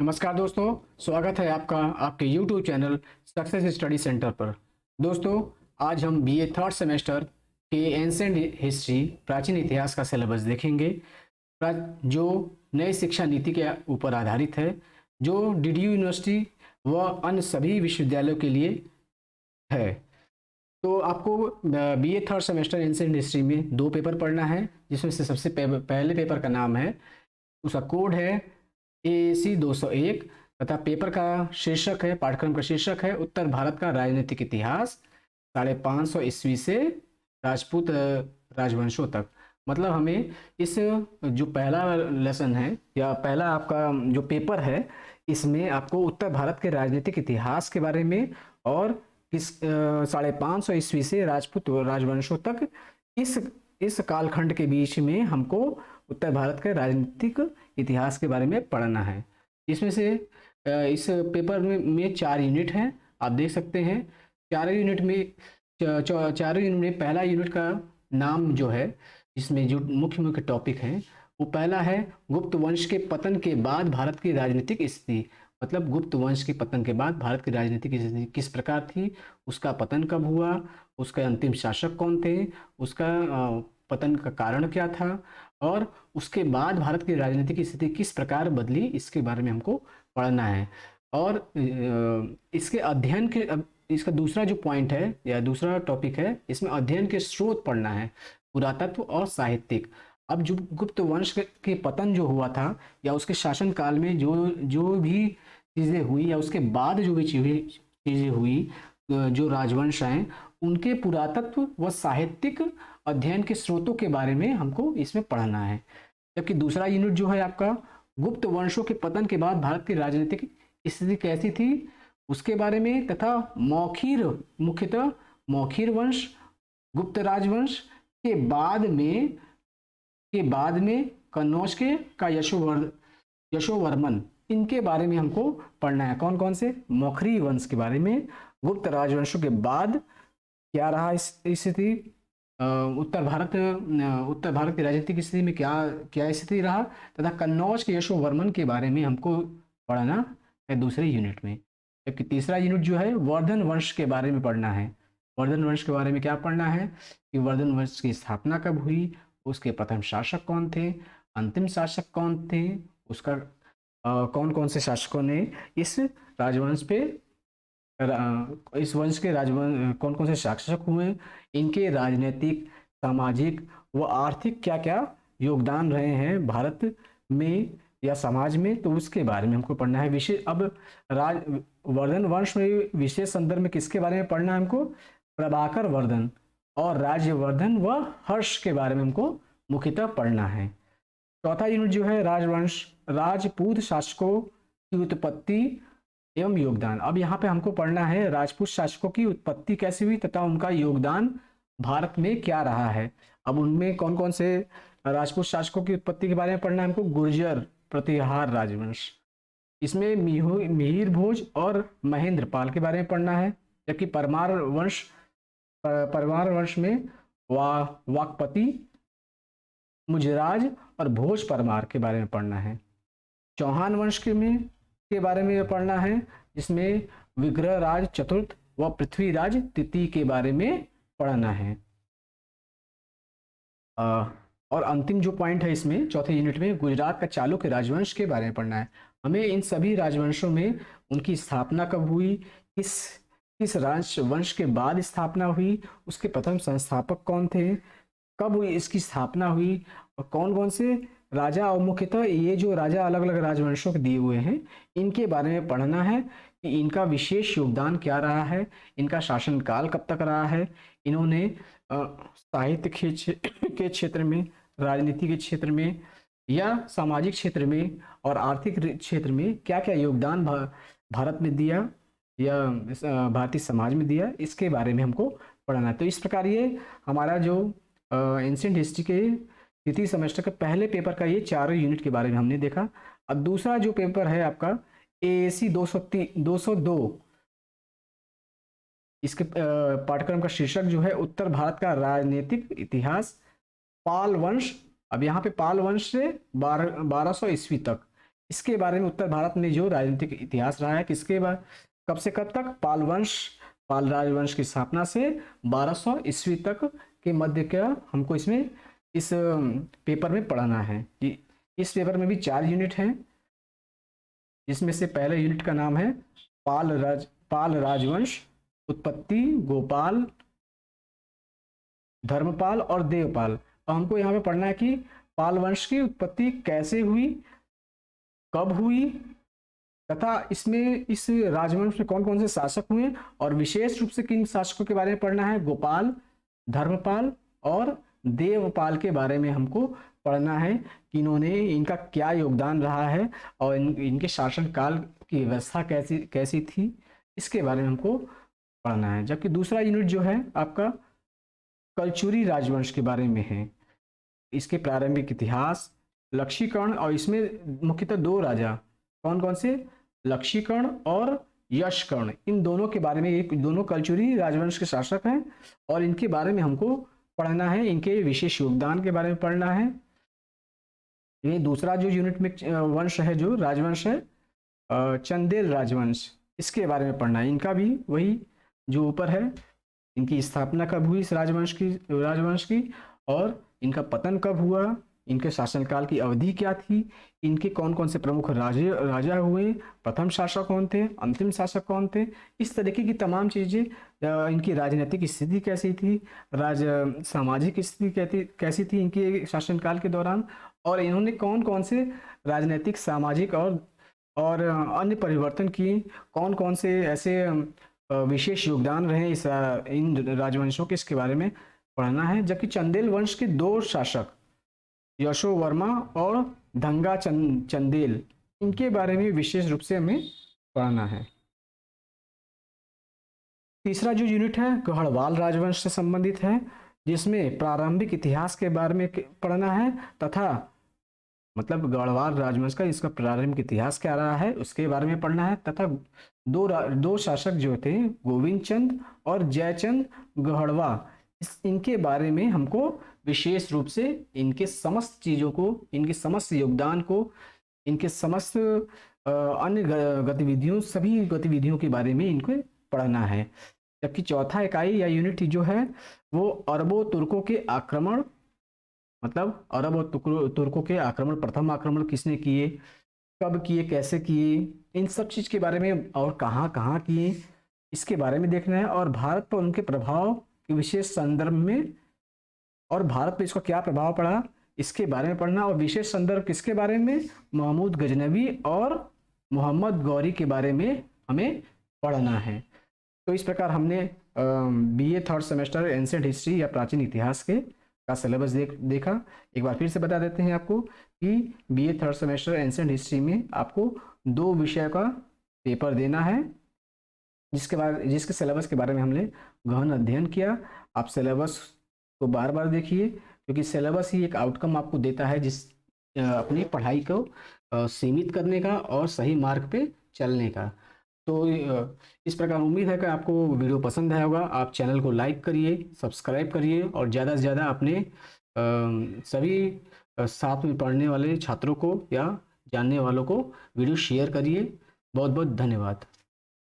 नमस्कार दोस्तों, स्वागत है आपका आपके YouTube channel success study centre पर। दोस्तों, आज हम बीए थर्ड सेमेस्टर के एंशिएंट हिस्ट्री प्राचीन इतिहास का सिलेबस देखेंगे, जो नई शिक्षा नीति के ऊपर आधारित है, जो डीडीयू यूनिवर्सिटी व अन्य सभी विश्वविद्यालयों के लिए है। तो आपको BA third semester ancient history में 2 पेपर पढ़ना है, जिसमें से सबसे पहले पेपर का नाम है, उसका कोड है AAC 201 तथा पेपर का शीर्षक है, पाठ्यक्रम का शीर्षक है उत्तर भारत का राजनीतिक इतिहास 550 ईस्वी से राजपूत राजवंशों तक। मतलब हमें इस जो पहला लेसन है या पहला आपका जो पेपर है, इसमें आपको उत्तर भारत के राजनीतिक इतिहास के बारे में और किस 550 ईस्वी से राजपूत राजवंशों तक इस कालखंड के बीच में हमको उत्तर भारत के राजनीतिक इतिहास के बारे में पढ़ना है। इसमें से इस पेपर में 4 यूनिट हैं, आप देख सकते हैं। चारों यूनिट में पहला यूनिट का नाम जो है, इसमें जो मुख्य टॉपिक हैं, वो पहला है गुप्त वंश के पतन के बाद भारत की राजनीतिक स्थिति। मतलब गुप्त वंश के पतन के बाद भारत की राजनीतिक स्थिति किस प्रकार थी, उसका पतन कब हुआ, उसके अंतिम शासक कौन थे, उसका पतन का कारण क्या था और उसके बाद भारत की राजनीतिक स्थिति किस प्रकार बदली, इसके बारे में हमको पढ़ना है। और इसके अध्ययन के इसका दूसरा जो पॉइंट है या दूसरा टॉपिक है, इसमें अध्ययन के स्रोत पढ़ना है, पुरातत्व और साहित्यिक। अब जो गुप्त वंश के पतन जो हुआ था या उसके शासन काल में जो भी चीज़ें हुई या उसके बाद जो भी चीज़ें हुई, जो राजवंश हैं, उनके पुरातत्व व साहित्यिक अध्ययन के स्रोतों के बारे में हमको इसमें पढ़ना है। जबकि दूसरा यूनिट जो है आपका गुप्त वंशों के पतन के बाद भारत की राजनीतिक स्थिति कैसी थी, उसके बारे में, तथा मुख्यतः मौखिर वंश, गुप्त राजवंश के बाद में कन्नौज का यशोवर्मन, इनके बारे में हमको पढ़ना है। कौन कौन से? मौखरी वंश के बारे में, गुप्त राजवंशों के बाद क्या रहा स्थिति, उत्तर भारत की राजनीतिक स्थिति में क्या स्थिति रहा, तथा कन्नौज के यशोवर्मन के बारे में हमको पढ़ना है दूसरे यूनिट में। जबकि तीसरा यूनिट जो है वर्धन वंश के बारे में पढ़ना है। वर्धन वंश के बारे में क्या पढ़ना है कि वर्धन वंश की स्थापना कब हुई, उसके प्रथम शासक कौन थे, अंतिम शासक कौन थे, उसका कौन कौन से शासकों ने इस राजवंश पे इस वंश के राजवंश कौन कौन से शासक हुए, इनके राजनीतिक, सामाजिक व आर्थिक क्या क्या योगदान रहे हैं भारत में या समाज में, तो उसके बारे में हमको पढ़ना है। विशेष अब वर्धन वंश में विशेष संदर्भ में किसके बारे में पढ़ना है हमको? प्रभाकर वर्धन और राज्यवर्धन व हर्ष के बारे में हमको मुख्यतः पढ़ना है। चौथा यूनिट जो है राजवंश, राजपूत शासकों की उत्पत्ति एवं योगदान। अब यहाँ पे हमको पढ़ना है राजपूत शासकों की उत्पत्ति कैसी हुई तथा उनका योगदान भारत में क्या रहा है। अब उनमें कौन कौन से राजपूत शासकों की उत्पत्ति के बारे में पढ़ना है हमको? गुर्जर प्रतिहार राजवंश, इसमें मिहिर भोज और महेंद्र पाल के बारे में पढ़ना है। जबकि परमार वंश में वाकपति, मुजराज और भोज परमार के बारे में पढ़ना है। चौहान वंश के बारे में पढ़ना है, जिसमें विग्रहराज चतुर्थ व पृथ्वीराज तृतीय के बारे में पढ़ना है। और अंतिम जो पॉइंट है इसमें चौथे यूनिट में गुजरात का चालुक्य राजवंश के बारे में पढ़ना है। हमें इन सभी राजवंशों में उनकी स्थापना कब हुई, किस राजवंश के बाद स्थापना हुई, उसके प्रथम संस्थापक कौन थे, कब इसकी स्थापना हुई, और कौन कौन से राजा, और मुख्यतः ये जो राजा अलग अलग राजवंशों के दिए हुए हैं, इनके बारे में पढ़ना है कि इनका विशेष योगदान क्या रहा है, इनका शासनकाल कब तक रहा है, इन्होंने साहित्य के क्षेत्र में, राजनीति के क्षेत्र में या सामाजिक क्षेत्र में और आर्थिक क्षेत्र में क्या क्या योगदान भारत में दिया या भारतीय समाज में दिया, इसके बारे में हमको पढ़ना है। तो इस प्रकार ये हमारा जो एंशिएंट हिस्ट्री के तृतीय सेमेस्टर के पहले पेपर का ये चारों यूनिट के बारे में हमने देखा। अब दूसरा जो पेपर है आपका AAC 202, इसके पाठ्यक्रम का शीर्षक जो है उत्तर भारत का राजनीतिक इतिहास पाल वंश। अब यहाँ पे पाल वंश से 1200 ईस्वी तक, इसके बारे में उत्तर भारत में जो राजनीतिक इतिहास रहा है किसके बाद कब से कब तक, पाल राजवंश की स्थापना से 1200 ईस्वी तक के मध्य का हमको इसमें इस पेपर में पढ़ना है। इस पेपर में भी 4 यूनिट हैं, जिसमें से पहले यूनिट का नाम है पाल राजवंश, उत्पत्ति, गोपाल, धर्मपाल और देवपाल। तो हमको यहाँ पे पढ़ना है कि पाल वंश की उत्पत्ति कैसे हुई, कब हुई, तथा इसमें इस राजवंश में कौन कौन से शासक हुए, और विशेष रूप से किन शासकों के बारे में पढ़ना है, गोपाल, धर्मपाल और देवपाल के बारे में हमको पढ़ना है कि इन्होंने, इनका क्या योगदान रहा है और इनके शासनकाल की व्यवस्था कैसी थी, इसके बारे में हमको पढ़ना है। जबकि दूसरा यूनिट जो है आपका कलचुरी राजवंश के बारे में है, इसके प्रारंभिक इतिहास, लक्षीकर्ण, और इसमें मुख्यतः 2 राजा कौन कौन से, लक्षीकर्ण और यशकर्ण, इन दोनों के बारे में, ये दोनों कलचुरी राजवंश के शासक हैं और इनके बारे में हमको पढ़ना है, इनके विशेष योगदान के बारे में पढ़ना है। ये दूसरा जो यूनिट में वंश है, जो राजवंश है चंदेल राजवंश, इसके बारे में पढ़ना है। इनका भी वही जो ऊपर है, इनकी स्थापना कब हुई इस राजवंश की और इनका पतन कब हुआ, इनके शासनकाल की अवधि क्या थी, इनके कौन कौन से प्रमुख राजा हुए, प्रथम शासक कौन थे, अंतिम शासक कौन थे, इस तरीके की तमाम चीज़ें, इनकी राजनीतिक स्थिति कैसी थी, सामाजिक स्थिति कैसी थी इनके शासनकाल के दौरान, और इन्होंने कौन कौन से राजनीतिक, सामाजिक और अन्य परिवर्तन किए, कौन कौन से ऐसे विशेष योगदान रहे इन राजवंशों के, इसके बारे में पढ़ना है। जबकि चंदेल वंश के 2 शासक यशोवर्मा और धंगा चंदेल, इनके बारे में विशेष रूप से हमें पढ़ना है। तीसरा जो यूनिट है गढ़वाल राजवंश से संबंधित है, जिसमें प्रारंभिक इतिहास के बारे में पढ़ना है, तथा मतलब गढ़वाल राजवंश का इसका प्रारंभिक इतिहास क्या रहा है उसके बारे में पढ़ना है, तथा दो शासक जो थे गोविंद चंद और जयचंद गढ़वा, इनके बारे में हमको विशेष रूप से इनके समस्त चीज़ों को, इनके समस्त योगदान को, इनके समस्त अन्य गतिविधियों, सभी गतिविधियों के बारे में इनको पढ़ना है। जबकि चौथा इकाई या यूनिट जो है वो अरबों तुर्कों के आक्रमण, मतलब अरब और तुर्कों के आक्रमण, प्रथम आक्रमण किसने किए, कब किए, कैसे किए, इन सब चीज़ के बारे में और कहाँ कहाँ किए, इसके बारे में देखना है। और भारत पर उनके प्रभाव के विशेष संदर्भ में, और भारत पर इसका क्या प्रभाव पड़ा इसके बारे में पढ़ना, और विशेष संदर्भ किसके बारे में, महमूद गजनवी और मोहम्मद गौरी के बारे में हमें पढ़ना है। तो इस प्रकार हमने BA 3rd semester ancient history या प्राचीन इतिहास का सिलेबस देखा। एक बार फिर से बता देते हैं आपको कि BA 3rd semester ancient history में आपको 2 विषय का पेपर देना है, जिसके सिलेबस के बारे में हमने गहन अध्ययन किया। आप सिलेबस को बार बार देखिए, क्योंकि सिलेबस ही एक आउटकम आपको देता है जिस अपनी पढ़ाई को सीमित करने का और सही मार्ग पे चलने का। तो इस प्रकार उम्मीद है कि आपको वीडियो पसंद आया होगा। आप चैनल को लाइक करिए, सब्सक्राइब करिए, और ज़्यादा से ज़्यादा अपने सभी साथ में पढ़ने वाले छात्रों को या जानने वालों को वीडियो शेयर करिए। बहुत बहुत धन्यवाद।